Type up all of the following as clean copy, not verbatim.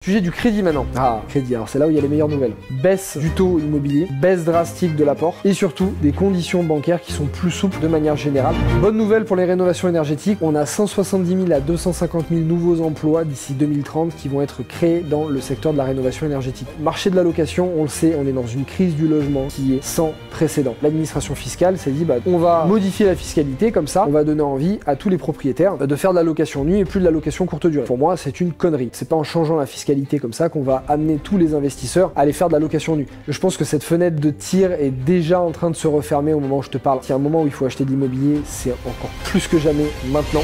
Sujet du crédit maintenant. Ah, crédit, alors c'est là où il y a les meilleures nouvelles. Baisse du taux immobilier, baisse drastique de l'apport et surtout des conditions bancaires qui sont plus souples de manière générale. Bonne nouvelle pour les rénovations énergétiques, on a 170 000 à 250 000 nouveaux emplois d'ici 2030 qui vont être créés dans le secteur de la rénovation énergétique. Marché de la location, on le sait, on est dans une crise du logement qui est sans précédent. L'administration fiscale s'est dit, on va modifier la fiscalité, comme ça on va donner envie à tous les propriétaires de faire de la location nue et plus de la location courte durée. Pour moi, c'est une connerie. C'est pas en changeant la fiscalité comme ça qu'on va amener tous les investisseurs à aller faire de la location nue. Je pense que cette fenêtre de tir est déjà en train de se refermer au moment où je te parle. S'il y a un moment où il faut acheter de l'immobilier, c'est encore plus que jamais maintenant.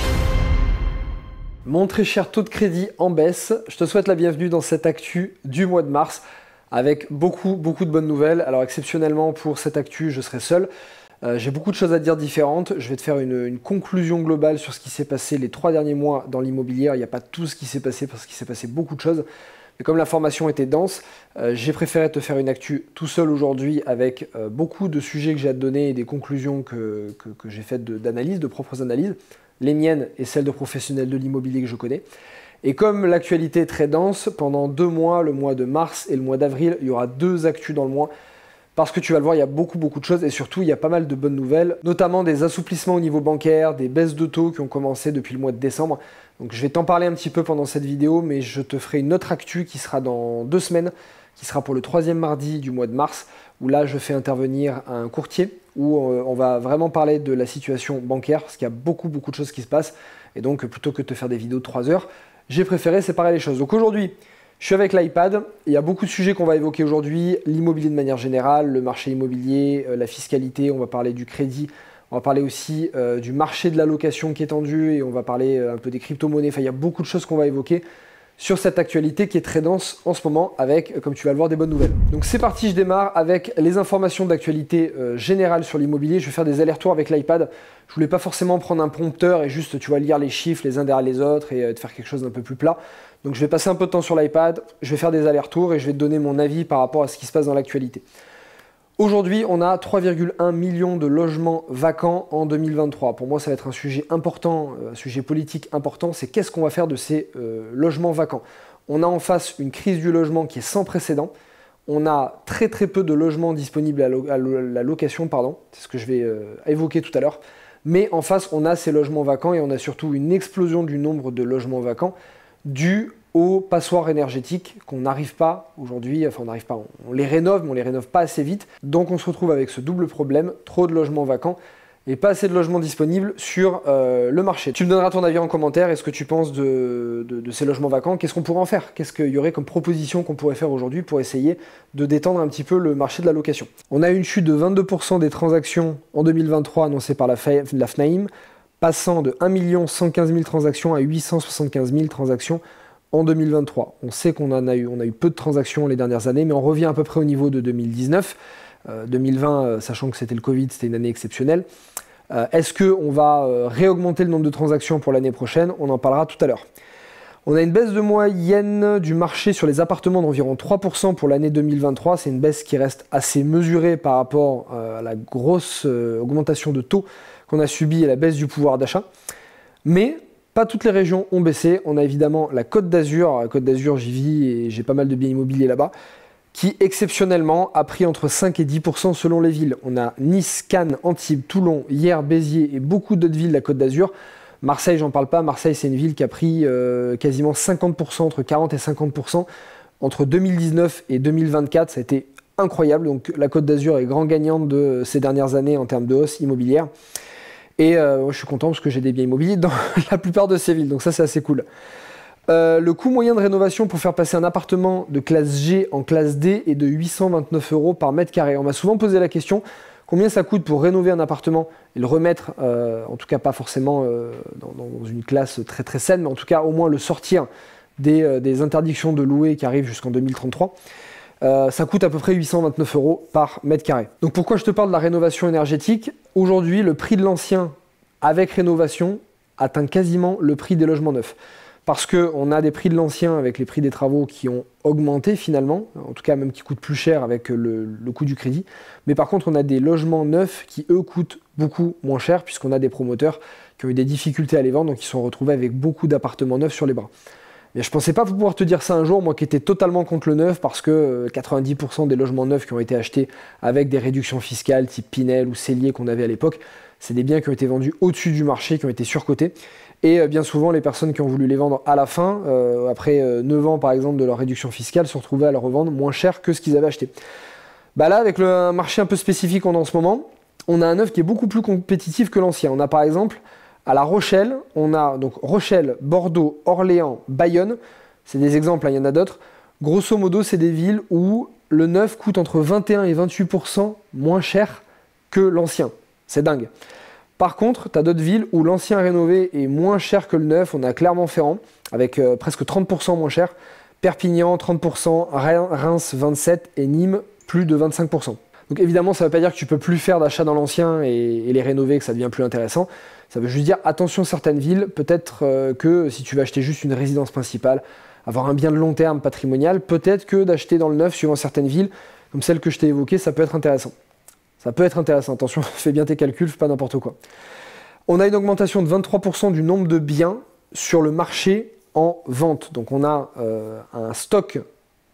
Mon très cher taux de crédit en baisse, je te souhaite la bienvenue dans cette actu du mois de mars avec beaucoup de bonnes nouvelles. Alors exceptionnellement pour cette actu, je serai seul. J'ai beaucoup de choses à dire différentes. Je vais te faire une conclusion globale sur ce qui s'est passé les 3 derniers mois dans l'immobilier. Il n'y a pas tout ce qui s'est passé parce qu'il s'est passé beaucoup de choses. Mais comme l'information était dense, j'ai préféré te faire une actu tout seul aujourd'hui avec beaucoup de sujets que j'ai à te donner et des conclusions que j'ai faites d'analyse, de propres analyses, les miennes et celles de professionnels de l'immobilier que je connais. Et comme l'actualité est très dense, pendant 2 mois, le mois de mars et le mois d'avril, il y aura 2 actus dans le mois. Parce que tu vas le voir, il y a beaucoup de choses et surtout il y a pas mal de bonnes nouvelles, notamment des assouplissements au niveau bancaire, des baisses de taux qui ont commencé depuis le mois de décembre. Donc je vais t'en parler un petit peu pendant cette vidéo, mais je te ferai une autre actu qui sera dans 2 semaines, qui sera pour le 3e mardi du mois de mars, où là je fais intervenir un courtier, où on va vraiment parler de la situation bancaire, parce qu'il y a beaucoup de choses qui se passent. Et donc plutôt que de te faire des vidéos de 3 heures, j'ai préféré séparer les choses. Donc aujourd'hui, je suis avec l'iPad, il y a beaucoup de sujets qu'on va évoquer aujourd'hui, l'immobilier de manière générale, le marché immobilier, la fiscalité, on va parler du crédit, on va parler aussi du marché de la location qui est tendu et on va parler un peu des crypto-monnaies, enfin il y a beaucoup de choses qu'on va évoquer sur cette actualité qui est très dense en ce moment avec, comme tu vas le voir, des bonnes nouvelles. Donc c'est parti, je démarre avec les informations d'actualité générale sur l'immobilier. Je vais faire des allers-retours avec l'iPad. Je voulais pas forcément prendre un prompteur et juste, tu vas lire les chiffres les uns derrière les autres et te faire quelque chose d'un peu plus plat. Donc je vais passer un peu de temps sur l'iPad, je vais faire des allers-retours et je vais te donner mon avis par rapport à ce qui se passe dans l'actualité. Aujourd'hui, on a 3,1 millions de logements vacants en 2023. Pour moi, ça va être un sujet important, un sujet politique important, c'est qu'est-ce qu'on va faire de ces logements vacants. On a en face une crise du logement qui est sans précédent. On a très peu de logements disponibles à la location, c'est ce que je vais évoquer tout à l'heure. Mais en face, on a ces logements vacants et on a surtout une explosion du nombre de logements vacants dû aux passoires énergétiques qu'on n'arrive pas aujourd'hui, enfin on les rénove, mais on les rénove pas assez vite. Donc on se retrouve avec ce double problème, trop de logements vacants et pas assez de logements disponibles sur le marché. Tu me donneras ton avis en commentaire, est-ce que tu penses de ces logements vacants, qu'est-ce qu'on pourrait en faire? Qu'est-ce qu'il y aurait comme proposition qu'on pourrait faire aujourd'hui pour essayer de détendre un petit peu le marché de la location? On a une chute de 22% des transactions en 2023 annoncées par la FNAIM, passant de 1 115 000 transactions à 875 000 transactions en 2023. On sait qu'on a eu peu de transactions les dernières années, mais on revient à peu près au niveau de 2019. 2020, sachant que c'était le Covid, c'était une année exceptionnelle. Est-ce qu'on va réaugmenter le nombre de transactions pour l'année prochaine? On en parlera tout à l'heure. On a une baisse de moyenne du marché sur les appartements d'environ 3% pour l'année 2023. C'est une baisse qui reste assez mesurée par rapport à la grosse augmentation de taux qu'on a subie et la baisse du pouvoir d'achat. Mais pas toutes les régions ont baissé. On a évidemment la Côte d'Azur. La Côte d'Azur, j'y vis et j'ai pas mal de biens immobiliers là-bas, qui exceptionnellement a pris entre 5 et 10% selon les villes. On a Nice, Cannes, Antibes, Toulon, Hyères, Béziers et beaucoup d'autres villes de la Côte d'Azur. Marseille, j'en parle pas. Marseille, c'est une ville qui a pris quasiment 50%, entre 40 et 50%. Entre 2019 et 2024, ça a été incroyable. Donc la Côte d'Azur est grand gagnante de ces dernières années en termes de hausse immobilière. Et je suis content parce que j'ai des biens immobiliers dans la plupart de ces villes, donc ça c'est assez cool. Le coût moyen de rénovation pour faire passer un appartement de classe G en classe D est de 829 € par mètre carré. On m'a souvent posé la question, combien ça coûte pour rénover un appartement et le remettre, en tout cas pas forcément dans une classe très saine, mais en tout cas au moins le sortir des interdictions de louer qui arrivent jusqu'en 2033. Ça coûte à peu près 829 € par mètre carré. Donc pourquoi je te parle de la rénovation énergétique? Aujourd'hui, le prix de l'ancien avec rénovation atteint quasiment le prix des logements neufs. Parce qu'on a des prix de l'ancien avec les prix des travaux qui ont augmenté finalement, en tout cas même qui coûtent plus cher avec le coût du crédit. Mais par contre, on a des logements neufs qui, eux, coûtent beaucoup moins cher puisqu'on a des promoteurs qui ont eu des difficultés à les vendre, donc ils se sont retrouvés avec beaucoup d'appartements neufs sur les bras. Mais je pensais pas pouvoir te dire ça un jour, moi qui étais totalement contre le neuf, parce que 90% des logements neufs qui ont été achetés avec des réductions fiscales type Pinel ou Cellier qu'on avait à l'époque, c'est des biens qui ont été vendus au-dessus du marché, qui ont été surcotés. Et bien souvent, les personnes qui ont voulu les vendre à la fin, après 9 ans par exemple de leur réduction fiscale, se retrouvaient à le revendre moins cher que ce qu'ils avaient acheté. Bah là, avec le marché un peu spécifique qu'on a en ce moment, on a un neuf qui est beaucoup plus compétitif que l'ancien. On a par exemple à La Rochelle, on a donc Rochelle, Bordeaux, Orléans, Bayonne, c'est des exemples, hein, il y en a d'autres. Grosso modo, c'est des villes où le neuf coûte entre 21 et 28% moins cher que l'ancien. C'est dingue. Par contre, tu as d'autres villes où l'ancien rénové est moins cher que le neuf. On a Clermont-Ferrand, avec presque 30% moins cher. Perpignan, 30%, Reims, 27% et Nîmes, plus de 25%. Donc évidemment, ça ne veut pas dire que tu peux plus faire d'achat dans l'ancien et les rénover, que ça devient plus intéressant. Ça veut juste dire, attention, certaines villes, peut-être que si tu veux acheter juste une résidence principale, avoir un bien de long terme patrimonial, peut-être que d'acheter dans le neuf, suivant certaines villes, comme celle que je t'ai évoquée, ça peut être intéressant. Ça peut être intéressant, attention, fais bien tes calculs, fais pas n'importe quoi. On a une augmentation de 23% du nombre de biens sur le marché en vente. Donc on a un stock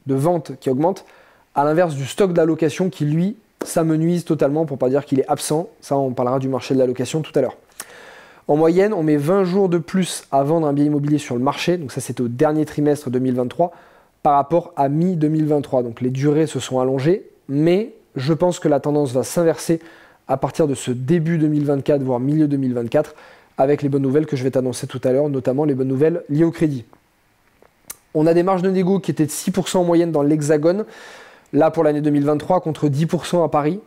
de vente qui augmente, à l'inverse du stock d'allocation qui, lui, s'amenuise totalement, pour pas dire qu'il est absent. Ça, on parlera du marché de l'allocation tout à l'heure. En moyenne, on met 20 jours de plus à vendre un bien immobilier sur le marché, donc ça c'était au dernier trimestre 2023, par rapport à mi-2023. Donc les durées se sont allongées, mais je pense que la tendance va s'inverser à partir de ce début 2024, voire milieu 2024, avec les bonnes nouvelles que je vais t'annoncer tout à l'heure, notamment les bonnes nouvelles liées au crédit. On a des marges de négo qui étaient de 6% en moyenne dans l'Hexagone, là pour l'année 2023, contre 10% à Paris.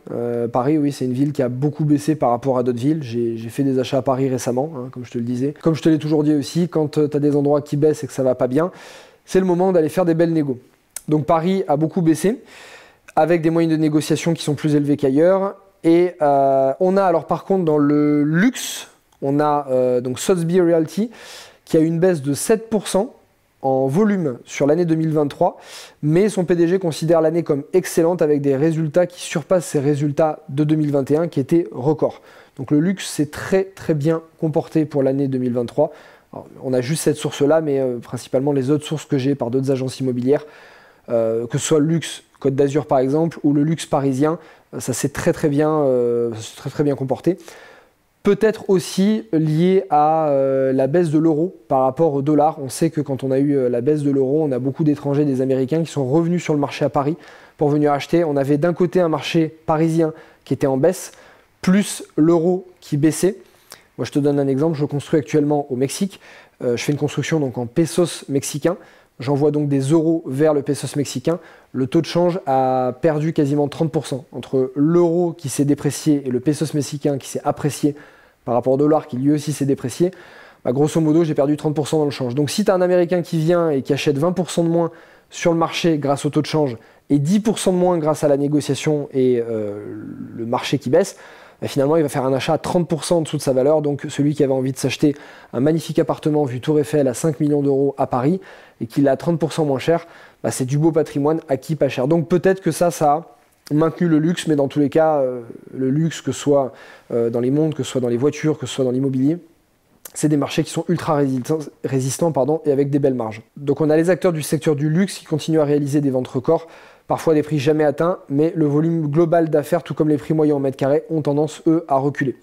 Paris, oui, c'est une ville qui a beaucoup baissé par rapport à d'autres villes. J'ai fait des achats à Paris récemment, hein, comme je te le disais. Comme je te l'ai toujours dit aussi, quand tu as des endroits qui baissent et que ça va pas bien, c'est le moment d'aller faire des belles négos. Donc Paris a beaucoup baissé, avec des moyens de négociation qui sont plus élevés qu'ailleurs. Et on a alors par contre dans le luxe, on a donc Sotheby's Realty qui a une baisse de 7% en volume sur l'année 2023, mais son PDG considère l'année comme excellente avec des résultats qui surpassent ses résultats de 2021 qui étaient records. Donc le luxe s'est très très bien comporté pour l'année 2023. Alors, on a juste cette source-là, mais principalement les autres sources que j'ai par d'autres agences immobilières, que ce soit le luxe Côte d'Azur par exemple, ou le luxe parisien, ça s'est très très bien comporté. Peut-être aussi lié à la baisse de l'euro par rapport au dollar. On sait que quand on a eu la baisse de l'euro, on a beaucoup d'étrangers, des Américains qui sont revenus sur le marché à Paris pour venir acheter. On avait d'un côté un marché parisien qui était en baisse, plus l'euro qui baissait. Moi je te donne un exemple, je construis actuellement au Mexique. Je fais une construction donc en pesos mexicains. J'envoie donc des euros vers le pesos mexicain. Le taux de change a perdu quasiment 30%. Entre l'euro qui s'est déprécié et le pesos mexicain qui s'est apprécié par rapport au dollar qui lui aussi s'est déprécié, bah, grosso modo j'ai perdu 30% dans le change. Donc si tu as un Américain qui vient et qui achète 20% de moins sur le marché grâce au taux de change et 10% de moins grâce à la négociation et le marché qui baisse, bah, finalement il va faire un achat à 30% en dessous de sa valeur. Donc celui qui avait envie de s'acheter un magnifique appartement vue Tour Eiffel à 5 millions d'euros à Paris et qu'il a 30% moins cher, bah, c'est du beau patrimoine acquis pas cher. Donc peut-être que ça a maintenu le luxe, mais dans tous les cas, le luxe, que ce soit dans les montres, que ce soit dans les voitures, que ce soit dans l'immobilier, c'est des marchés qui sont ultra résistants et avec des belles marges. Donc on a les acteurs du secteur du luxe qui continuent à réaliser des ventes records, parfois des prix jamais atteints, mais le volume global d'affaires, tout comme les prix moyens en mètre carré, ont tendance, eux, à reculer.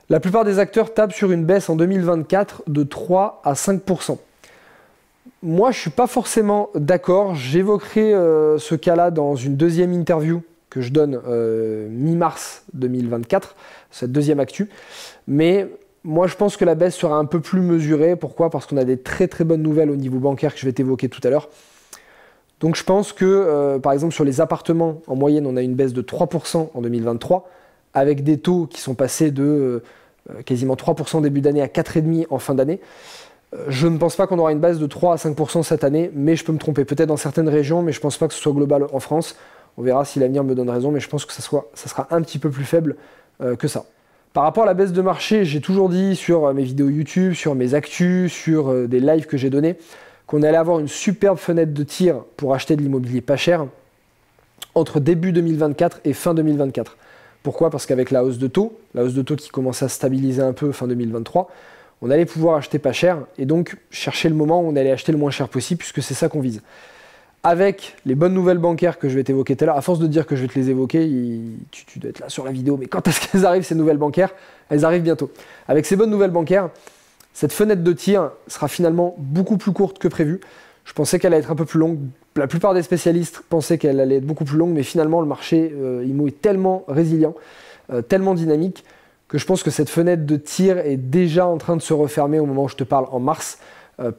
La plupart des acteurs tapent sur une baisse en 2024 de 3 à 5%. Moi, je ne suis pas forcément d'accord. J'évoquerai ce cas-là dans une deuxième interview que je donne mi-mars 2024, cette deuxième actu. Mais moi, je pense que la baisse sera un peu plus mesurée. Pourquoi ? Parce qu'on a des très très bonnes nouvelles au niveau bancaire que je vais t'évoquer tout à l'heure. Donc je pense que, par exemple, sur les appartements, en moyenne, on a une baisse de 3% en 2023, avec des taux qui sont passés de quasiment 3% début d'année à 4,5% en fin d'année. Je ne pense pas qu'on aura une baisse de 3 à 5% cette année, mais je peux me tromper. Peut-être dans certaines régions, mais je ne pense pas que ce soit global en France. On verra si l'avenir me donne raison, mais je pense que ça sera un petit peu plus faible que ça. Par rapport à la baisse de marché, j'ai toujours dit sur mes vidéos YouTube, sur mes actus, sur des lives que j'ai donnés, qu'on allait avoir une superbe fenêtre de tir pour acheter de l'immobilier pas cher entre début 2024 et fin 2024. Pourquoi ? Parce qu'avec la hausse de taux qui commence à stabiliser un peu fin 2023, on allait pouvoir acheter pas cher et donc chercher le moment où on allait acheter le moins cher possible puisque c'est ça qu'on vise. Avec les bonnes nouvelles bancaires que je vais t'évoquer tout à l'heure, à force de dire que je vais te les évoquer, tu dois être là sur la vidéo, mais quand est-ce qu'elles arrivent ces nouvelles bancaires? Elles arrivent bientôt. Avec ces bonnes nouvelles bancaires, cette fenêtre de tir sera finalement beaucoup plus courte que prévu. Je pensais qu'elle allait être un peu plus longue. La plupart des spécialistes pensaient qu'elle allait être beaucoup plus longue, mais finalement le marché IMO est tellement résilient, tellement dynamique, que je pense que cette fenêtre de tir est déjà en train de se refermer au moment où je te parle en mars.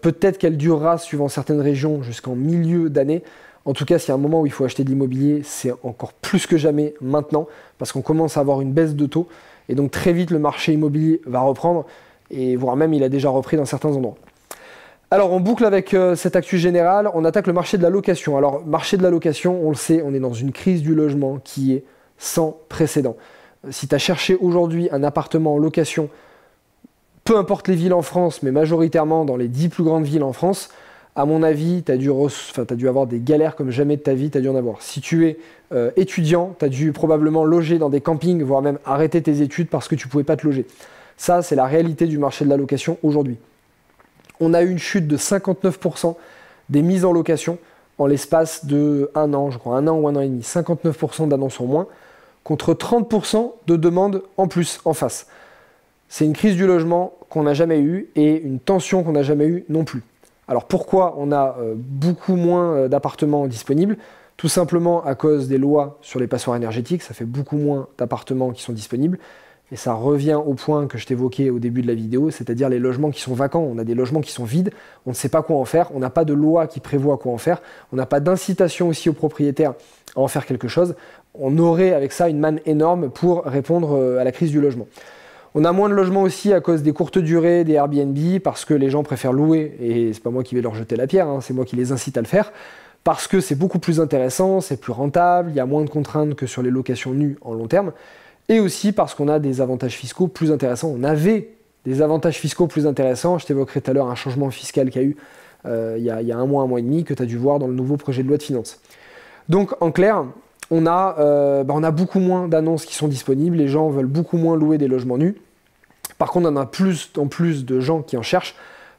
Peut-être qu'elle durera, suivant certaines régions, jusqu'en milieu d'année. En tout cas, s'il y a un moment où il faut acheter de l'immobilier, c'est encore plus que jamais maintenant, parce qu'on commence à avoir une baisse de taux, et donc très vite le marché immobilier va reprendre, et voire même il a déjà repris dans certains endroits. Alors on boucle avec cette actu générale, on attaque le marché de la location. Alors marché de la location, on le sait, on est dans une crise du logement qui est sans précédent. Si tu as cherché aujourd'hui un appartement en location, peu importe les villes en France, mais majoritairement dans les 10 plus grandes villes en France, à mon avis, tu as dû avoir des galères comme jamais de ta vie, tu as dû en avoir. Si tu es étudiant, tu as dû probablement loger dans des campings, voire même arrêter tes études parce que tu ne pouvais pas te loger. Ça, c'est la réalité du marché de la location aujourd'hui. On a eu une chute de 59% des mises en location en l'espace de 1 an, je crois, 1 an ou 1 an et demi. 59% d'annonces en moins, contre 30% de demandes en plus, en face. C'est une crise du logement qu'on n'a jamais eue et une tension qu'on n'a jamais eue non plus. Alors pourquoi on a beaucoup moins d'appartements disponibles? Tout simplement à cause des lois sur les passoires énergétiques, ça fait beaucoup moins d'appartements qui sont disponibles. Et ça revient au point que je t'évoquais au début de la vidéo, c'est-à-dire les logements qui sont vacants. On a des logements qui sont vides, on ne sait pas quoi en faire, on n'a pas de loi qui prévoit quoi en faire, on n'a pas d'incitation aussi aux propriétaires à en faire quelque chose. On aurait avec ça une manne énorme pour répondre à la crise du logement. On a moins de logements aussi à cause des courtes durées, des Airbnb, parce que les gens préfèrent louer, et c'est pas moi qui vais leur jeter la pierre, hein, c'est moi qui les incite à le faire, parce que c'est beaucoup plus intéressant, c'est plus rentable, il y a moins de contraintes que sur les locations nues en long terme, et aussi parce qu'on a des avantages fiscaux plus intéressants. On avait des avantages fiscaux plus intéressants, je t'évoquerai tout à l'heure un changement fiscal qu'il y a eu il y a un mois et demi, que tu as dû voir dans le nouveau projet de loi de finances. Donc en clair, on a beaucoup moins d'annonces qui sont disponibles, les gens veulent beaucoup moins louer des logements nus. Par contre, on a plus en plus de gens qui en cherchent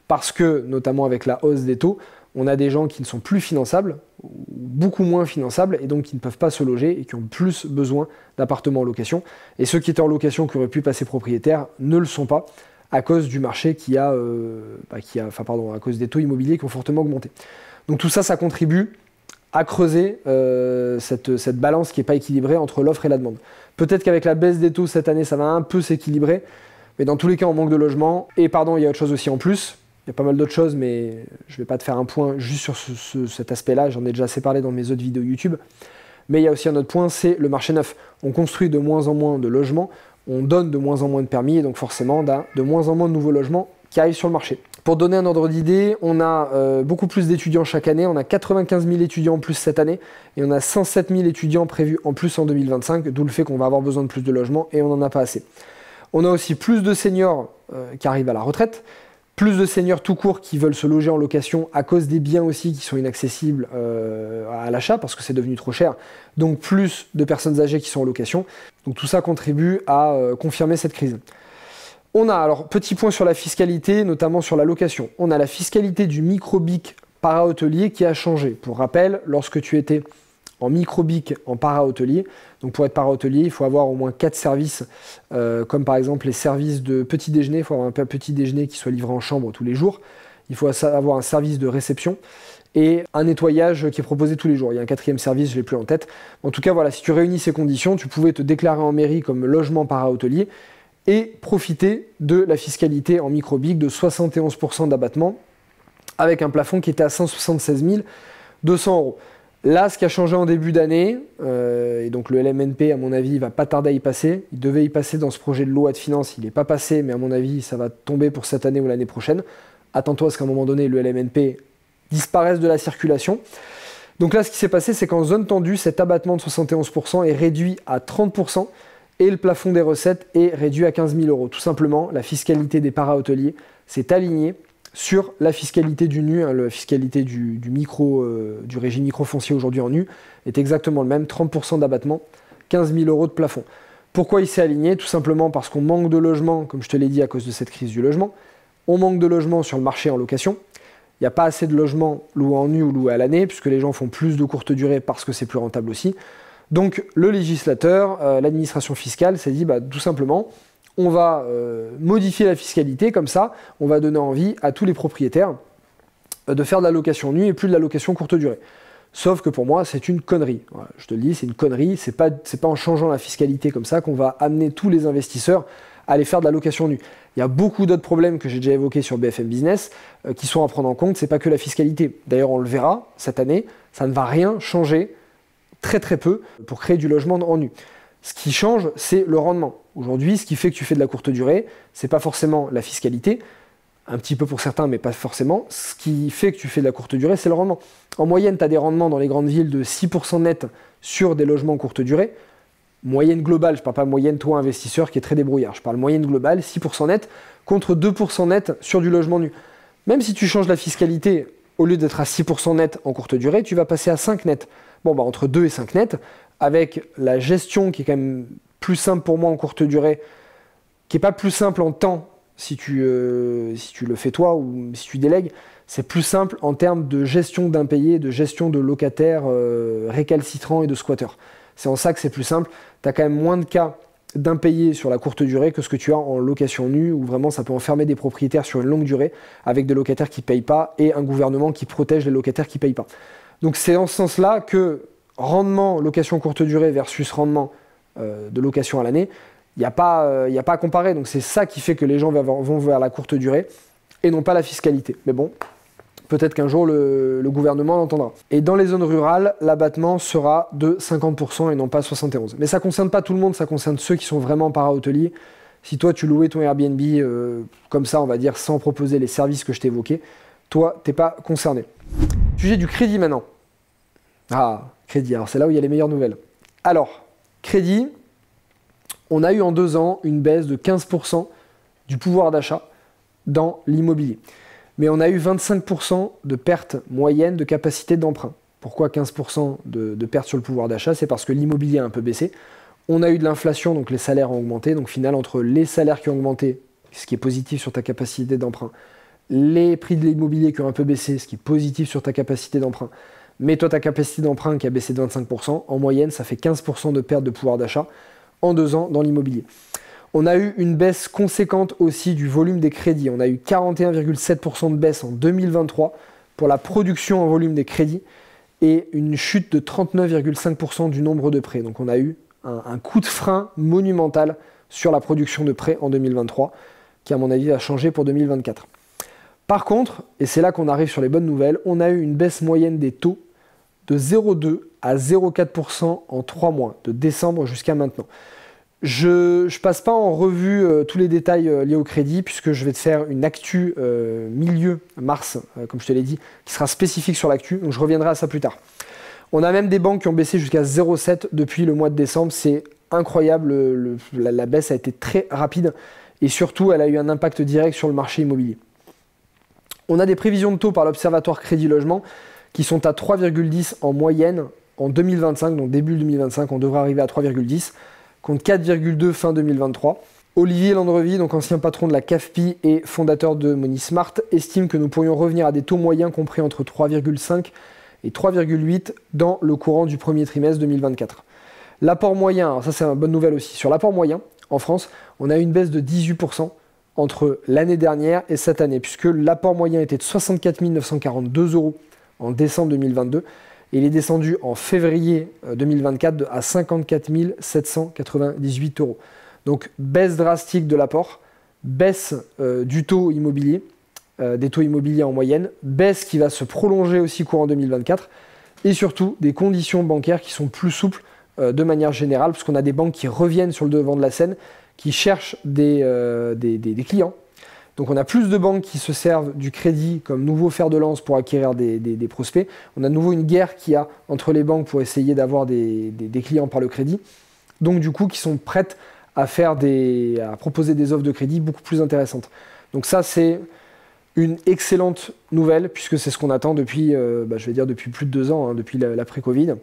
parce que, notamment avec la hausse des taux, on a des gens qui ne sont plus finançables, beaucoup moins finançables, et donc qui ne peuvent pas se loger et qui ont plus besoin d'appartements en location. Et ceux qui étaient en location, qui auraient pu passer propriétaires, ne le sont pas à cause du marché à cause des taux immobiliers qui ont fortement augmenté. Donc tout ça, ça contribue à creuser cette balance qui n'est pas équilibrée entre l'offre et la demande. Peut-être qu'avec la baisse des taux cette année, ça va un peu s'équilibrer, mais dans tous les cas, on manque de logement. Et pardon, il y a autre chose aussi en plus. Il y a pas mal d'autres choses, mais je ne vais pas te faire un point juste sur cet aspect-là. J'en ai déjà assez parlé dans mes autres vidéos YouTube. Mais il y a aussi un autre point, c'est le marché neuf. On construit de moins en moins de logements, on donne de moins en moins de permis, et donc forcément, de moins en moins de nouveaux logements qui arrivent sur le marché. Pour donner un ordre d'idée, on a beaucoup plus d'étudiants chaque année. On a 95 000 étudiants en plus cette année, et on a 107 000 étudiants prévus en plus en 2025, d'où le fait qu'on va avoir besoin de plus de logements, et on n'en a pas assez. On a aussi plus de seniors qui arrivent à la retraite, plus de seniors tout court qui veulent se loger en location à cause des biens aussi qui sont inaccessibles à l'achat parce que c'est devenu trop cher. Donc plus de personnes âgées qui sont en location. Donc tout ça contribue à confirmer cette crise. On a alors, petit point sur la fiscalité, notamment sur la location. On a la fiscalité du micro-BIC para-hôtelier qui a changé. Pour rappel, lorsque tu étais en micro-BIC en para-hôtelier, donc pour être para-hôtelier, il faut avoir au moins 4 services, comme par exemple les services de petit déjeuner. Il faut avoir un petit déjeuner qui soit livré en chambre tous les jours. Il faut avoir un service de réception et un nettoyage qui est proposé tous les jours. Il y a un 4e service, je ne l'ai plus en tête. En tout cas, voilà, si tu réunis ces conditions, tu pouvais te déclarer en mairie comme logement para-hôtelier et profiter de la fiscalité en micro-BIC de 71% d'abattement avec un plafond qui était à 176 200 €. Là, ce qui a changé en début d'année, et donc le LMNP, à mon avis, il va pas tarder à y passer. Il devait y passer dans ce projet de loi de finances, il n'est pas passé, mais à mon avis, ça va tomber pour cette année ou l'année prochaine. Attends-toi à ce qu'à un moment donné, le LMNP disparaisse de la circulation. Donc là, ce qui s'est passé, c'est qu'en zone tendue, cet abattement de 71% est réduit à 30% et le plafond des recettes est réduit à 15 000 €. Tout simplement, la fiscalité des para-hôteliers s'est alignée sur la fiscalité du nu, hein, la fiscalité du régime micro-foncier aujourd'hui en nu, est exactement le même, 30% d'abattement, 15 000 € de plafond. Pourquoi il s'est aligné? Tout simplement parce qu'on manque de logements, comme je te l'ai dit, à cause de cette crise du logement, On manque de logements sur le marché en location. Il n'y a pas assez de logements loués en nu ou loués à l'année, puisque les gens font plus de courte durée parce que c'est plus rentable aussi. Donc le législateur, l'administration fiscale s'est dit tout simplement, on va modifier la fiscalité, comme ça, on va donner envie à tous les propriétaires de faire de la location nue et plus de la location courte durée. Sauf que pour moi, c'est une connerie. Voilà, je te le dis, c'est une connerie. C'est pas en changeant la fiscalité comme ça qu'on va amener tous les investisseurs à aller faire de la location nue. Il y a beaucoup d'autres problèmes que j'ai déjà évoqués sur BFM Business qui sont à prendre en compte. C'est pas que la fiscalité. D'ailleurs, on le verra cette année, ça ne va rien changer, très très peu, pour créer du logement en nu. Ce qui change, c'est le rendement. Aujourd'hui, ce qui fait que tu fais de la courte durée, c'est pas forcément la fiscalité, un petit peu pour certains, mais pas forcément. Ce qui fait que tu fais de la courte durée, c'est le rendement. En moyenne, tu as des rendements dans les grandes villes de 6% net sur des logements courte durée. Moyenne globale, je ne parle pas moyenne toi investisseur qui est très débrouillard, je parle moyenne globale, 6% net contre 2% net sur du logement nu. Même si tu changes la fiscalité, au lieu d'être à 6% net en courte durée, tu vas passer à 5 net. Bon, entre 2 et 5 net, avec la gestion qui est quand même plus simple pour moi en courte durée, qui n'est pas plus simple en temps, si tu le fais toi ou si tu délègues, c'est plus simple en termes de gestion d'impayés, de gestion de locataires récalcitrants et de squatteurs. C'est en ça que c'est plus simple. Tu as quand même moins de cas d'impayés sur la courte durée que ce que tu as en location nue, où vraiment ça peut enfermer des propriétaires sur une longue durée avec des locataires qui ne payent pas et un gouvernement qui protège les locataires qui ne payent pas. Donc c'est en ce sens-là que rendement location courte durée versus rendement de location à l'année, il n'y a pas à comparer. Donc c'est ça qui fait que les gens vont vers la courte durée et non pas la fiscalité. Mais bon, peut-être qu'un jour le gouvernement l'entendra. Et dans les zones rurales, l'abattement sera de 50% et non pas 71%. Mais ça ne concerne pas tout le monde, ça concerne ceux qui sont vraiment para-hôteliers. Si toi tu louais ton Airbnb comme ça, on va dire, sans proposer les services que je t'ai évoqués, toi, tu n'es pas concerné. Sujet du crédit maintenant. Ah, crédit, alors c'est là où il y a les meilleures nouvelles. Alors, crédit, on a eu en 2 ans une baisse de 15% du pouvoir d'achat dans l'immobilier. Mais on a eu 25% de perte moyenne de capacité d'emprunt. Pourquoi 15% de perte sur le pouvoir d'achat? C'est parce que l'immobilier a un peu baissé. On a eu de l'inflation, donc les salaires ont augmenté. Donc final, entre les salaires qui ont augmenté, ce qui est positif sur ta capacité d'emprunt, les prix de l'immobilier qui ont un peu baissé, ce qui est positif sur ta capacité d'emprunt, mais toi ta capacité d'emprunt qui a baissé de 25%, en moyenne ça fait 15% de perte de pouvoir d'achat en 2 ans dans l'immobilier. On a eu une baisse conséquente aussi du volume des crédits. On a eu 41,7% de baisse en 2023 pour la production en volume des crédits et une chute de 39,5% du nombre de prêts. Donc on a eu un coup de frein monumental sur la production de prêts en 2023 qui à mon avis va changer pour 2024. Par contre, et c'est là qu'on arrive sur les bonnes nouvelles, on a eu une baisse moyenne des taux de 0,2 à 0,4% en 3 mois, de décembre jusqu'à maintenant. Je ne passe pas en revue tous les détails liés au crédit, puisque je vais te faire une actu milieu mars, comme je te l'ai dit, qui sera spécifique sur l'actu, donc je reviendrai à ça plus tard. On a même des banques qui ont baissé jusqu'à 0,7 depuis le mois de décembre, c'est incroyable, la baisse a été très rapide, et surtout elle a eu un impact direct sur le marché immobilier. On a des prévisions de taux par l'Observatoire Crédit Logement qui sont à 3,10 en moyenne en 2025, donc début 2025, on devrait arriver à 3,10, contre 4,2 fin 2023. Olivier Landrevi, donc ancien patron de la CAFPI et fondateur de Moneysmart, estime que nous pourrions revenir à des taux moyens compris entre 3,5 et 3,8 dans le courant du premier trimestre 2024. L'apport moyen, alors ça c'est une bonne nouvelle aussi, sur l'apport moyen, en France, on a eu une baisse de 18% entre l'année dernière et cette année, puisque l'apport moyen était de 64 942 € en décembre 2022, et il est descendu en février 2024 à 54 798 €. Donc baisse drastique de l'apport, baisse du taux immobilier, des taux immobiliers en moyenne, baisse qui va se prolonger aussi courant 2024, et surtout des conditions bancaires qui sont plus souples de manière générale, puisqu'on a des banques qui reviennent sur le devant de la scène, qui cherchent des clients. Donc on a plus de banques qui se servent du crédit comme nouveau fer de lance pour acquérir des prospects. On a de nouveau une guerre qu'il y a entre les banques pour essayer d'avoir des clients par le crédit. Donc du coup qui sont prêtes à proposer des offres de crédit beaucoup plus intéressantes. Donc ça c'est une excellente nouvelle puisque c'est ce qu'on attend depuis, je vais dire depuis plus de 2 ans, hein, depuis l'après-Covid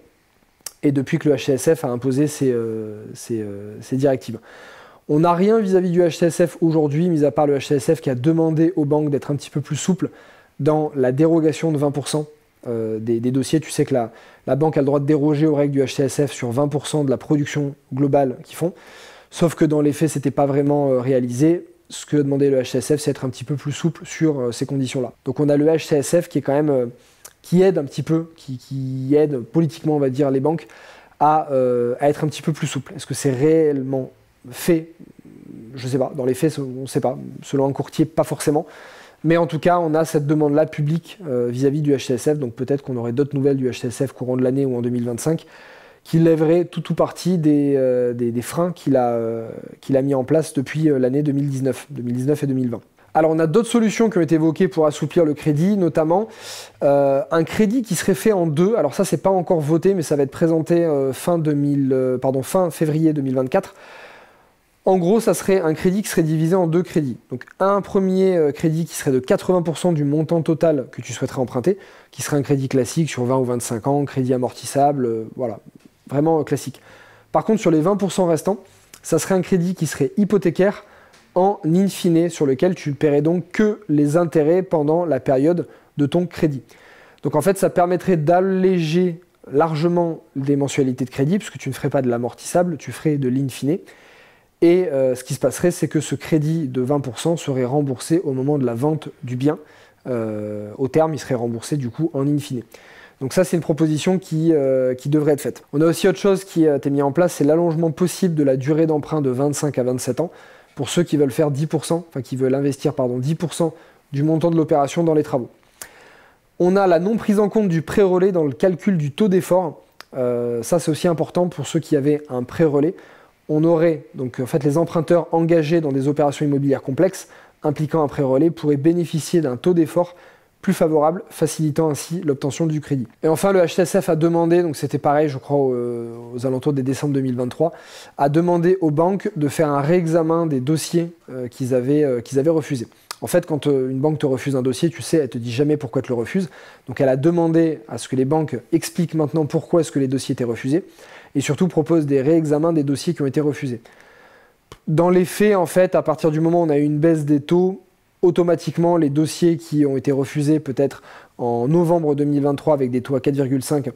et depuis que le HCSF a imposé ses directives. On n'a rien vis-à-vis du HCSF aujourd'hui, mis à part le HCSF qui a demandé aux banques d'être un petit peu plus souples dans la dérogation de 20% des dossiers. Tu sais que la banque a le droit de déroger aux règles du HCSF sur 20% de la production globale qu'ils font. Sauf que dans les faits, ce n'était pas vraiment réalisé. Ce que demandait le HCSF, c'est être un petit peu plus souple sur ces conditions-là. Donc on a le HCSF qui est quand même qui aide un petit peu, qui aide politiquement, on va dire, les banques à être un petit peu plus souple. Est-ce que c'est réellement fait? Je ne sais pas. Dans les faits, on ne sait pas. Selon un courtier, pas forcément. Mais en tout cas, on a cette demande-là publique vis-à-vis du HCSF. Donc peut-être qu'on aurait d'autres nouvelles du HCSF courant de l'année ou en 2025 qui lèveraient tout ou partie des freins qu'il a mis en place depuis l'année 2019 et 2020. Alors on a d'autres solutions qui ont été évoquées pour assouplir le crédit, notamment un crédit qui serait fait en deux. Alors ça, c'est pas encore voté, mais ça va être présenté fin février 2024. En gros, ça serait un crédit qui serait divisé en deux crédits. Donc un premier crédit qui serait de 80% du montant total que tu souhaiterais emprunter, qui serait un crédit classique sur 20 ou 25 ans, crédit amortissable, voilà, vraiment classique. Par contre, sur les 20% restants, ça serait un crédit qui serait hypothécaire en in fine, sur lequel tu ne paierais donc que les intérêts pendant la période de ton crédit. Donc en fait, ça permettrait d'alléger largement des mensualités de crédit, puisque tu ne ferais pas de l'amortissable, tu ferais de l'in fine. Et ce qui se passerait, c'est que ce crédit de 20% serait remboursé au moment de la vente du bien. Au terme, il serait remboursé du coup en in fine. Donc ça, c'est une proposition qui devrait être faite. On a aussi autre chose qui a été mis en place, c'est l'allongement possible de la durée d'emprunt de 25 à 27 ans pour ceux qui veulent faire 10%, enfin qui veulent investir 10% du montant de l'opération dans les travaux. On a la non prise en compte du pré-relais dans le calcul du taux d'effort. Ça, c'est aussi important pour ceux qui avaient un pré-relais. On aurait, donc en fait, les emprunteurs engagés dans des opérations immobilières complexes impliquant un pré-relais pourraient bénéficier d'un taux d'effort plus favorable, facilitant ainsi l'obtention du crédit. Et enfin, le HCSF a demandé, donc c'était pareil, je crois, aux alentours des décembre 2023, a demandé aux banques de faire un réexamen des dossiers qu'ils avaient refusés. En fait, quand une banque te refuse un dossier, tu sais, elle te dit jamais pourquoi elle te le refuse. Donc elle a demandé à ce que les banques expliquent maintenant pourquoi est-ce que les dossiers étaient refusés, et surtout propose des réexamens des dossiers qui ont été refusés. Dans les faits, en fait, à partir du moment où on a eu une baisse des taux, automatiquement, les dossiers qui ont été refusés peut-être en novembre 2023 avec des taux à 4,5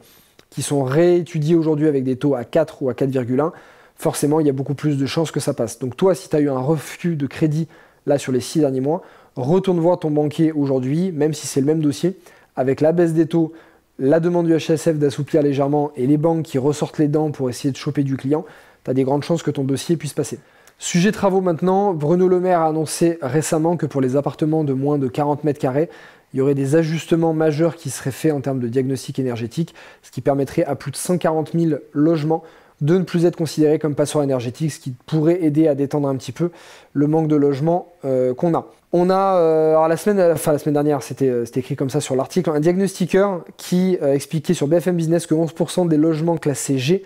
qui sont réétudiés aujourd'hui avec des taux à 4 ou à 4,1, forcément, il y a beaucoup plus de chances que ça passe. Donc toi, si tu as eu un refus de crédit là sur les 6 derniers mois, retourne voir ton banquier aujourd'hui, même si c'est le même dossier, avec la baisse des taux, la demande du HCSF d'assouplir légèrement et les banques qui ressortent les dents pour essayer de choper du client, tu as des grandes chances que ton dossier puisse passer. Sujet travaux maintenant, Bruno Le Maire a annoncé récemment que pour les appartements de moins de 40 mètres carrés, il y aurait des ajustements majeurs qui seraient faits en termes de diagnostic énergétique, ce qui permettrait à plus de 140 000 logements de ne plus être considérés comme passoires énergétiques, ce qui pourrait aider à détendre un petit peu le manque de logements qu'on a. On a, alors la semaine dernière, c'était écrit comme ça sur l'article, un diagnostiqueur qui expliquait sur BFM Business que 11% des logements classés G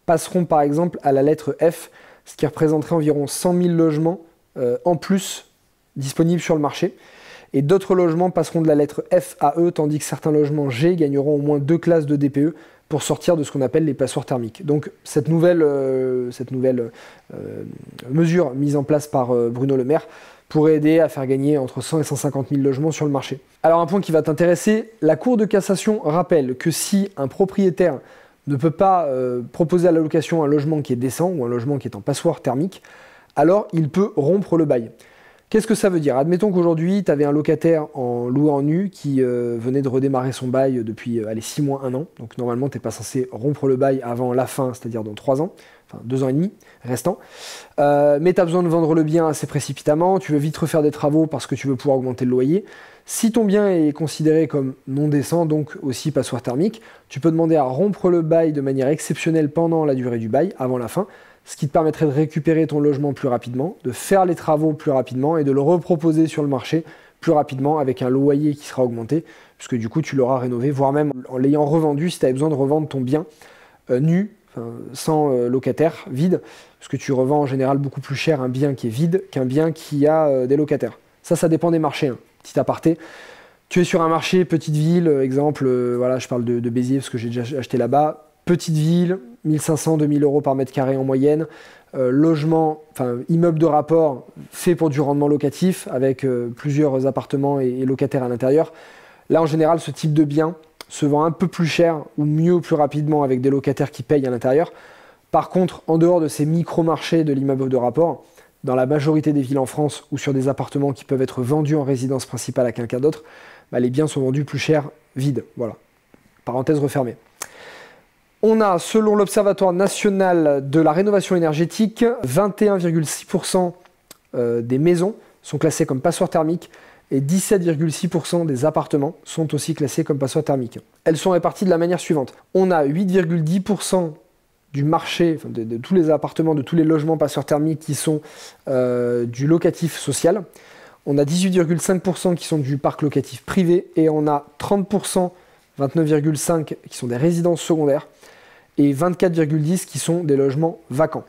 passeront par exemple à la lettre F, ce qui représenterait environ 100 000 logements en plus disponibles sur le marché. Et d'autres logements passeront de la lettre F à E, tandis que certains logements G gagneront au moins 2 classes de DPE pour sortir de ce qu'on appelle les passoires thermiques. Donc cette nouvelle mesure mise en place par Bruno Le Maire pourrait aider à faire gagner entre 100 et 150 000 logements sur le marché. Alors un point qui va t'intéresser, la Cour de cassation rappelle que si un propriétaire ne peut pas proposer à la location un logement qui est décent ou un logement qui est en passoire thermique, alors il peut rompre le bail. Qu'est-ce que ça veut dire? Admettons qu'aujourd'hui, tu avais un locataire en loué en nu qui venait de redémarrer son bail depuis 6 mois, 1 an. Donc normalement, tu n'es pas censé rompre le bail avant la fin, c'est-à-dire dans 3 ans, enfin 2 ans et demi restants. Mais tu as besoin de vendre le bien assez précipitamment, tu veux vite refaire des travaux parce que tu veux pouvoir augmenter le loyer. Si ton bien est considéré comme non décent, donc aussi passoire thermique, tu peux demander à rompre le bail de manière exceptionnelle pendant la durée du bail, avant la fin, ce qui te permettrait de récupérer ton logement plus rapidement, de faire les travaux plus rapidement et de le reproposer sur le marché plus rapidement avec un loyer qui sera augmenté, puisque du coup tu l'auras rénové, voire même en l'ayant revendu si tu avais besoin de revendre ton bien nu, sans locataire, vide, parce que tu revends en général beaucoup plus cher un bien qui est vide qu'un bien qui a des locataires. Ça dépend des marchés, hein. Petit aparté. Tu es sur un marché, petite ville, exemple, voilà, je parle de Béziers parce que j'ai déjà acheté là-bas. Petite ville, 1500-2000 euros par mètre carré en moyenne. Logement, enfin immeuble de rapport fait pour du rendement locatif avec plusieurs appartements et locataires à l'intérieur. Là, en général, ce type de bien se vend un peu plus cher ou mieux, plus rapidement avec des locataires qui payent à l'intérieur. Par contre, en dehors de ces micro-marchés de l'immeuble de rapport, dans la majorité des villes en France ou sur des appartements qui peuvent être vendus en résidence principale à quelqu'un d'autre, les biens sont vendus plus cher vides. Voilà. Parenthèse refermée. On a, selon l'Observatoire national de la rénovation énergétique, 21,6% des maisons sont classées comme passoires thermiques et 17,6% des appartements sont aussi classés comme passoires thermiques. Elles sont réparties de la manière suivante. On a 8,10% du marché, enfin de tous les appartements, de tous les logements passoires thermiques qui sont du locatif social. On a 18,5% qui sont du parc locatif privé et on a 30%, 29,5% qui sont des résidences secondaires et 24,10% qui sont des logements vacants.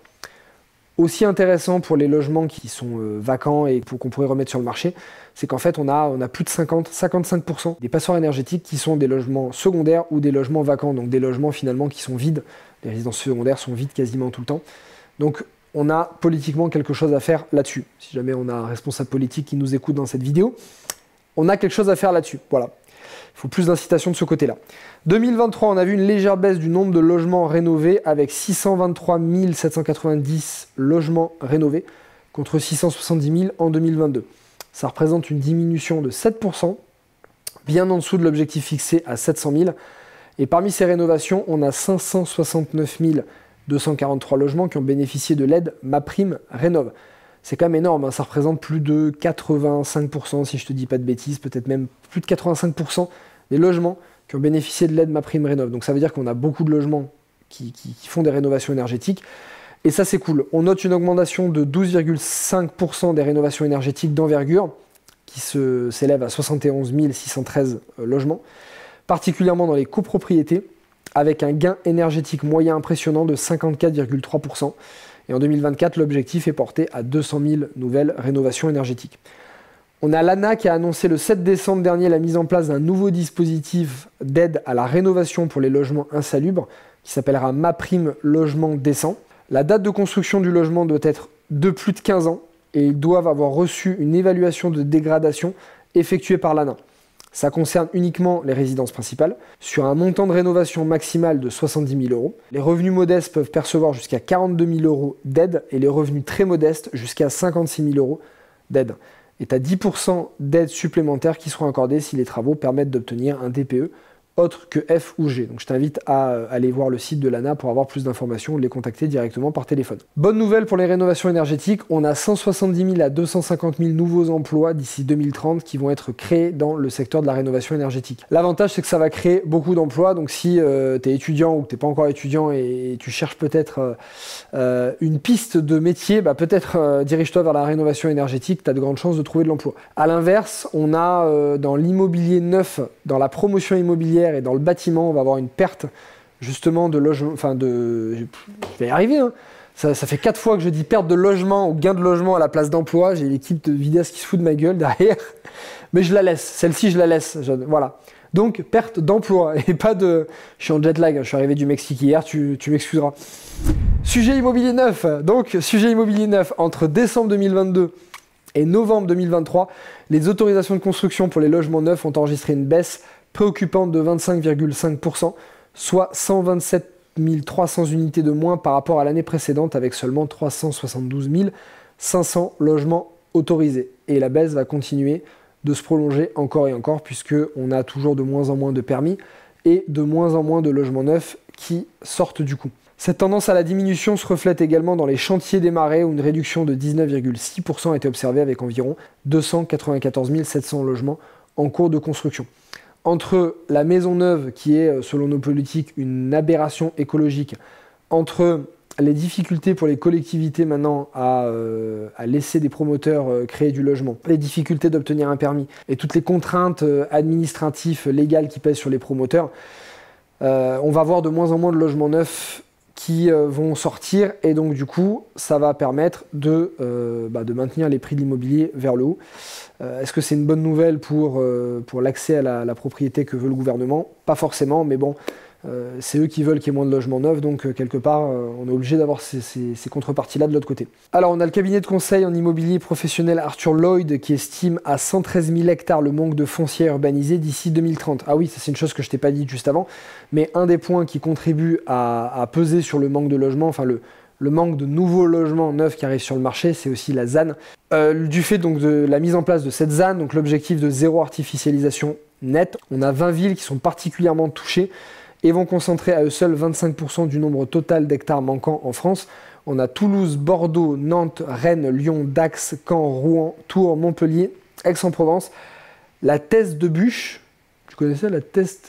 Aussi intéressant pour les logements qui sont vacants et qu'on pourrait remettre sur le marché, c'est qu'en fait on a plus de 55% des passoires énergétiques qui sont des logements secondaires ou des logements vacants, donc des logements finalement qui sont vides. Les résidences secondaires sont vides quasiment tout le temps. Donc on a politiquement quelque chose à faire là-dessus. Si jamais on a un responsable politique qui nous écoute dans cette vidéo, on a quelque chose à faire là-dessus. Voilà. Il faut plus d'incitation de ce côté-là. 2023, on a vu une légère baisse du nombre de logements rénovés avec 623 790 logements rénovés contre 670 000 en 2022. Ça représente une diminution de 7%, bien en dessous de l'objectif fixé à 700 000. Et parmi ces rénovations, on a 569 243 logements qui ont bénéficié de l'aide MaPrimeRénov'. C'est quand même énorme, hein, ça représente plus de 85%, si je te dis pas de bêtises, peut-être même plus de 85% des logements qui ont bénéficié de l'aide MaPrimeRénov'. Donc ça veut dire qu'on a beaucoup de logements qui font des rénovations énergétiques. Et ça c'est cool. On note une augmentation de 12,5% des rénovations énergétiques d'envergure, qui s'élève à 71 613 logements, particulièrement dans les copropriétés, avec un gain énergétique moyen impressionnant de 54,3%. Et en 2024, l'objectif est porté à 200 000 nouvelles rénovations énergétiques. On a l'ANA qui a annoncé le 7 décembre dernier la mise en place d'un nouveau dispositif d'aide à la rénovation pour les logements insalubres, qui s'appellera MaPrimeLogement Décent. La date de construction du logement doit être de plus de 15 ans et ils doivent avoir reçu une évaluation de dégradation effectuée par l'ANA. Ça concerne uniquement les résidences principales, sur un montant de rénovation maximal de 70 000 euros. Les revenus modestes peuvent percevoir jusqu'à 42 000 euros d'aide et les revenus très modestes jusqu'à 56 000 euros d'aide. Et tu as 10% d'aide supplémentaire qui seront accordées si les travaux permettent d'obtenir un DPE autre que F ou G. Donc je t'invite à aller voir le site de l'ANA pour avoir plus d'informations ou les contacter directement par téléphone. Bonne nouvelle pour les rénovations énergétiques, on a 170 000 à 250 000 nouveaux emplois d'ici 2030 qui vont être créés dans le secteur de la rénovation énergétique. L'avantage c'est que ça va créer beaucoup d'emplois, donc si tu es étudiant ou que tu n'es pas encore étudiant et tu cherches peut-être une piste de métier, peut-être dirige-toi vers la rénovation énergétique, tu as de grandes chances de trouver de l'emploi. A l'inverse, on a dans l'immobilier neuf, dans la promotion immobilière et dans le bâtiment, on va avoir une perte justement de logement, je vais y arriver, hein. Ça fait 4 fois que je dis perte de logement ou gain de logement à la place d'emploi. J'ai l'équipe de vidéastes qui se fout de ma gueule derrière, mais je la laisse, celle-ci je la laisse, voilà. Donc perte d'emploi et pas de... Je suis en jet lag, je suis arrivé du Mexique hier, tu m'excuseras. Sujet immobilier neuf, donc sujet immobilier neuf, entre décembre 2022 et novembre 2023, les autorisations de construction pour les logements neufs ont enregistré une baisse préoccupante de 25,5%, soit 127 300 unités de moins par rapport à l'année précédente avec seulement 372 500 logements autorisés. Et la baisse va continuer de se prolonger encore et encore puisqu'on a toujours de moins en moins de permis et de moins en moins de logements neufs qui sortent du coup. Cette tendance à la diminution se reflète également dans les chantiers démarrés où une réduction de 19,6% a été observée avec environ 294 700 logements en cours de construction. Entre la maison neuve, qui est, selon nos politiques, une aberration écologique, entre les difficultés pour les collectivités maintenant à laisser des promoteurs créer du logement, les difficultés d'obtenir un permis et toutes les contraintes administratives, légales qui pèsent sur les promoteurs, on va avoir de moins en moins de logements neufs qui vont sortir et donc du coup ça va permettre de maintenir les prix de l'immobilier vers le haut. Est-ce que c'est une bonne nouvelle pour l'accès à la propriété que veut le gouvernement? Pas forcément, mais bon, c'est eux qui veulent qu'il y ait moins de logements neufs, donc quelque part, on est obligé d'avoir ces contreparties-là de l'autre côté. Alors, on a le cabinet de conseil en immobilier professionnel Arthur Lloyd qui estime à 113 000 hectares le manque de foncier urbanisé d'ici 2030. Ah oui, ça c'est une chose que je t'ai pas dit juste avant, mais un des points qui contribue à peser sur le manque de logements, enfin le manque de nouveaux logements neufs qui arrivent sur le marché, c'est aussi la ZAN. Du fait donc de la mise en place de cette ZAN, donc l'objectif de zéro artificialisation nette, on a 20 villes qui sont particulièrement touchées et vont concentrer à eux seuls 25% du nombre total d'hectares manquants en France. On a Toulouse, Bordeaux, Nantes, Rennes, Lyon, Dax, Caen, Rouen, Tours, Montpellier, Aix-en-Provence. La Thèse de Bûche, tu connaissais la Thèse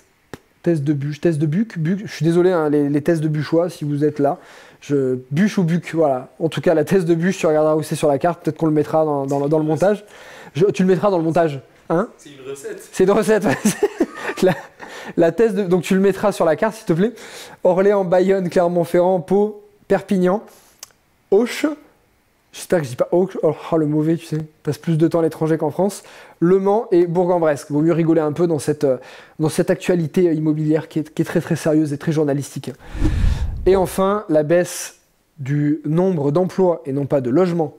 de Bûche, Thèse de Buc, je suis désolé, hein, les thèses de Bûchois, si vous êtes là. Bûche ou Buc, voilà. En tout cas, la Thèse de Bûche, tu regarderas où c'est sur la carte, peut-être qu'on le mettra dans le montage. Tu le mettras dans le montage, hein? C'est une recette. C'est une recette, ouais. La Thèse de... Donc tu le mettras sur la carte, s'il te plaît. Orléans, Bayonne, Clermont-Ferrand, Pau, Perpignan, Auch. J'espère que je dis pas Auch. Oh, le mauvais, tu sais. Passe plus de temps à l'étranger qu'en France. Le Mans et Bourg-en-Bresse. Il vaut mieux rigoler un peu dans cette actualité immobilière qui est très très sérieuse et très journalistique. Et enfin, la baisse du nombre d'emplois et non pas de logements,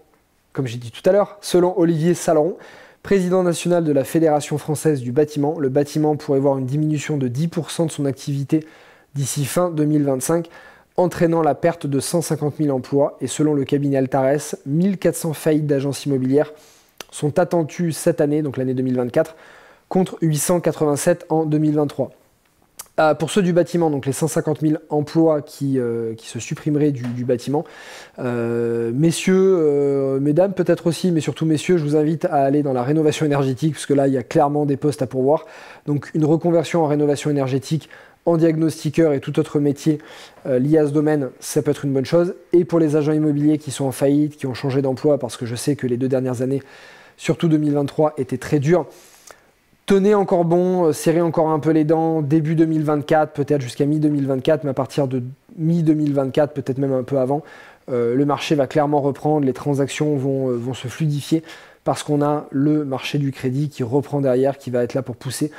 comme j'ai dit tout à l'heure, selon Olivier Saleron, président national de la Fédération française du bâtiment. Le bâtiment pourrait voir une diminution de 10% de son activité d'ici fin 2025, entraînant la perte de 150 000 emplois. Et selon le cabinet Altares, 1400 faillites d'agences immobilières sont attendues cette année, donc l'année 2024, contre 887 en 2023. Pour ceux du bâtiment, donc les 150 000 emplois qui se supprimeraient du bâtiment, messieurs, mesdames peut-être aussi, mais surtout messieurs, je vous invite à aller dans la rénovation énergétique, parce que là, il y a clairement des postes à pourvoir. Donc une reconversion en rénovation énergétique, en diagnostiqueur et tout autre métier lié à ce domaine, ça peut être une bonne chose. Et pour les agents immobiliers qui sont en faillite, qui ont changé d'emploi, parce que je sais que les 2 dernières années, surtout 2023, étaient très dures, tenez encore bon, serrez encore un peu les dents, début 2024, peut-être jusqu'à mi-2024, mais à partir de mi-2024, peut-être même un peu avant, le marché va clairement reprendre, les transactions vont se fluidifier, parce qu'on a le marché du crédit qui reprend derrière, qui va être là pour pousser.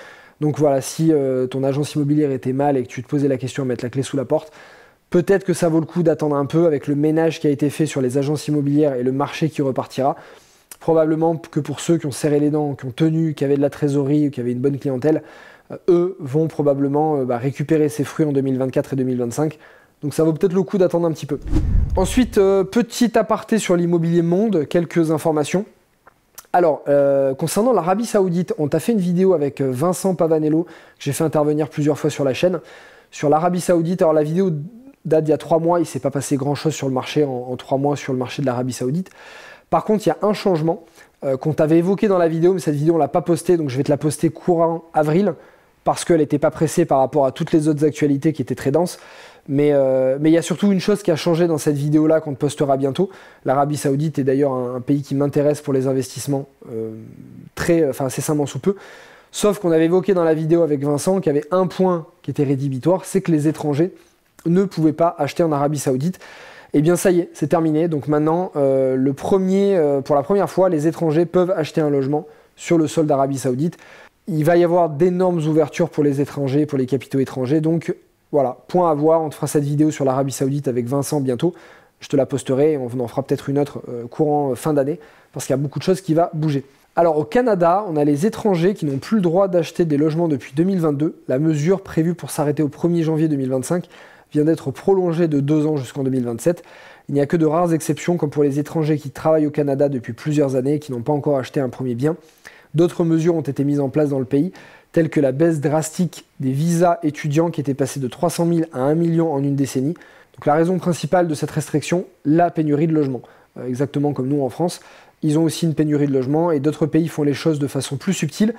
Donc voilà, si ton agence immobilière était mal et que tu te posais la question de mettre la clé sous la porte, peut-être que ça vaut le coup d'attendre un peu avec le ménage qui a été fait sur les agences immobilières et le marché qui repartira. Probablement que pour ceux qui ont serré les dents, qui ont tenu, qui avaient de la trésorerie, qui avaient une bonne clientèle, eux vont probablement récupérer ces fruits en 2024 et 2025. Donc ça vaut peut-être le coup d'attendre un petit peu. Ensuite, petit aparté sur l'immobilier monde, quelques informations. Alors, concernant l'Arabie Saoudite, on t'a fait une vidéo avec Vincent Pavanello, que j'ai fait intervenir plusieurs fois sur la chaîne, sur l'Arabie Saoudite. Alors la vidéo date d'il y a 3 mois, il ne s'est pas passé grand-chose sur le marché en 3 mois sur le marché de l'Arabie Saoudite. Par contre, il y a un changement qu'on t'avait évoqué dans la vidéo, mais cette vidéo, on ne l'a pas postée, donc je vais te la poster courant avril, parce qu'elle n'était pas pressée par rapport à toutes les autres actualités qui étaient très denses. Mais il y a surtout une chose qui a changé dans cette vidéo-là qu'on te postera bientôt. L'Arabie Saoudite est d'ailleurs un pays qui m'intéresse pour les investissements incessamment sous peu. Sauf qu'on avait évoqué dans la vidéo avec Vincent qu'il y avait un point qui était rédhibitoire, c'est que les étrangers ne pouvaient pas acheter en Arabie Saoudite. Eh bien ça y est, c'est terminé. Donc maintenant, pour la première fois, les étrangers peuvent acheter un logement sur le sol d'Arabie Saoudite. Il va y avoir d'énormes ouvertures pour les étrangers, pour les capitaux étrangers. Donc voilà, point à voir. On te fera cette vidéo sur l'Arabie Saoudite avec Vincent bientôt. Je te la posterai et on en fera peut-être une autre courant fin d'année parce qu'il y a beaucoup de choses qui vont bouger. Alors au Canada, on a les étrangers qui n'ont plus le droit d'acheter des logements depuis 2022. La mesure prévue pour s'arrêter au 1er janvier 2025 vient d'être prolongée de 2 ans jusqu'en 2027. Il n'y a que de rares exceptions, comme pour les étrangers qui travaillent au Canada depuis plusieurs années et qui n'ont pas encore acheté un premier bien. D'autres mesures ont été mises en place dans le pays, telles que la baisse drastique des visas étudiants qui étaient passés de 300 000 à 1 million en une décennie. Donc la raison principale de cette restriction, la pénurie de logements. Exactement comme nous en France, ils ont aussi une pénurie de logements et d'autres pays font les choses de façon plus subtile,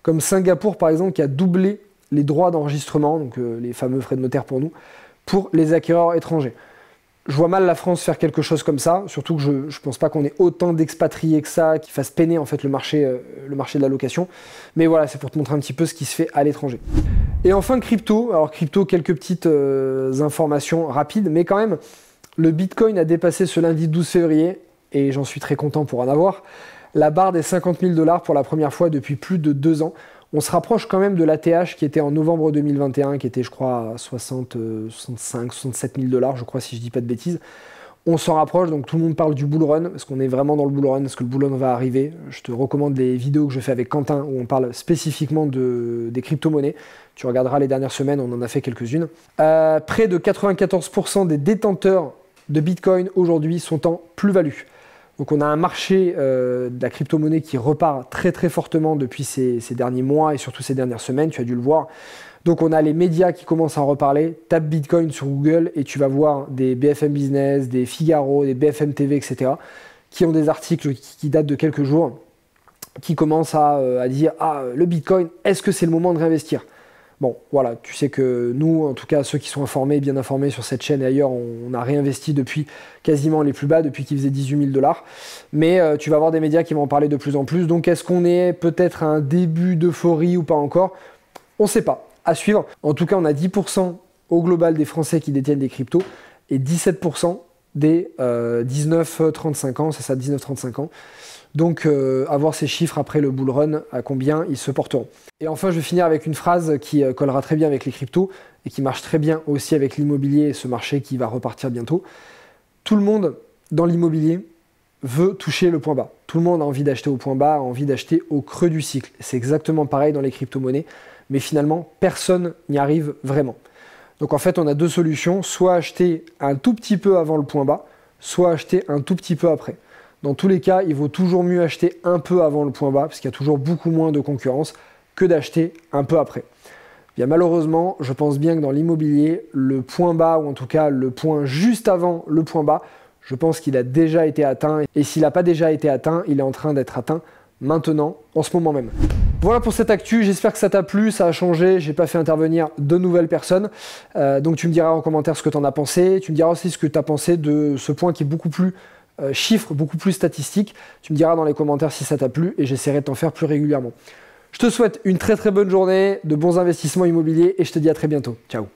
comme Singapour par exemple qui a doublé les droits d'enregistrement, donc les fameux frais de notaire pour nous, pour les acquéreurs étrangers. Je vois mal la France faire quelque chose comme ça, surtout que je ne pense pas qu'on ait autant d'expatriés que ça, qui fassent peiner en fait le marché de la location. Mais voilà, c'est pour te montrer un petit peu ce qui se fait à l'étranger. Et enfin, crypto. Alors crypto, quelques petites informations rapides, mais quand même, le Bitcoin a dépassé ce lundi 12 février, et j'en suis très content pour en avoir, la barre des 50 000 $ pour la première fois depuis plus de 2 ans. On se rapproche quand même de l'ATH qui était en novembre 2021, qui était je crois à 65, 67 000 $, je crois si je dis pas de bêtises. On s'en rapproche, donc tout le monde parle du bull run, parce qu'on est vraiment dans le bull run, est-ce que le bull run va arriver? Je te recommande les vidéos que je fais avec Quentin, où on parle spécifiquement des crypto-monnaies. Tu regarderas les dernières semaines, on en a fait quelques-unes. Près de 94% des détenteurs de Bitcoin aujourd'hui sont en plus-value. Donc on a un marché de la crypto-monnaie qui repart très très fortement depuis ces derniers mois et surtout ces dernières semaines, tu as dû le voir. Donc on a les médias qui commencent à en reparler. Tape Bitcoin sur Google et tu vas voir des BFM Business, des Figaro, des BFM TV, etc. qui ont des articles qui datent de quelques jours, qui commencent à dire « Ah, le Bitcoin, est-ce que c'est le moment de réinvestir ?» Bon, voilà, tu sais que nous, en tout cas ceux qui sont informés, bien informés sur cette chaîne et ailleurs, on a réinvesti depuis quasiment les plus bas, depuis qu'ils faisaient 18 000 $. Mais tu vas avoir des médias qui vont en parler de plus en plus. Donc est-ce qu'on est peut-être à un début d'euphorie ou pas encore? On ne sait pas. À suivre. En tout cas, on a 10% au global des Français qui détiennent des cryptos et 17% des 19-35 ans, c'est ça, 19-35 ans. Donc, avoir ces chiffres après le bull run, à combien ils se porteront. Et enfin, je vais finir avec une phrase qui collera très bien avec les cryptos et qui marche très bien aussi avec l'immobilier et ce marché qui va repartir bientôt. Tout le monde dans l'immobilier veut toucher le point bas. Tout le monde a envie d'acheter au point bas, a envie d'acheter au creux du cycle. C'est exactement pareil dans les crypto-monnaies. Mais finalement, personne n'y arrive vraiment. Donc en fait, on a deux solutions, soit acheter un tout petit peu avant le point bas, soit acheter un tout petit peu après. Dans tous les cas, il vaut toujours mieux acheter un peu avant le point bas, parce qu'il y a toujours beaucoup moins de concurrence, que d'acheter un peu après. Bien, malheureusement, je pense bien que dans l'immobilier, le point bas, ou en tout cas le point juste avant le point bas, je pense qu'il a déjà été atteint. Et s'il n'a pas déjà été atteint, il est en train d'être atteint maintenant, en ce moment même. Voilà pour cette actu, j'espère que ça t'a plu, ça a changé, j'ai pas fait intervenir de nouvelles personnes. Donc tu me diras en commentaire ce que tu en as pensé, tu me diras aussi ce que tu as pensé de ce point qui est beaucoup plus chiffre, beaucoup plus statistique. Tu me diras dans les commentaires si ça t'a plu et j'essaierai de t'en faire plus régulièrement. Je te souhaite une très très bonne journée, de bons investissements immobiliers et je te dis à très bientôt. Ciao.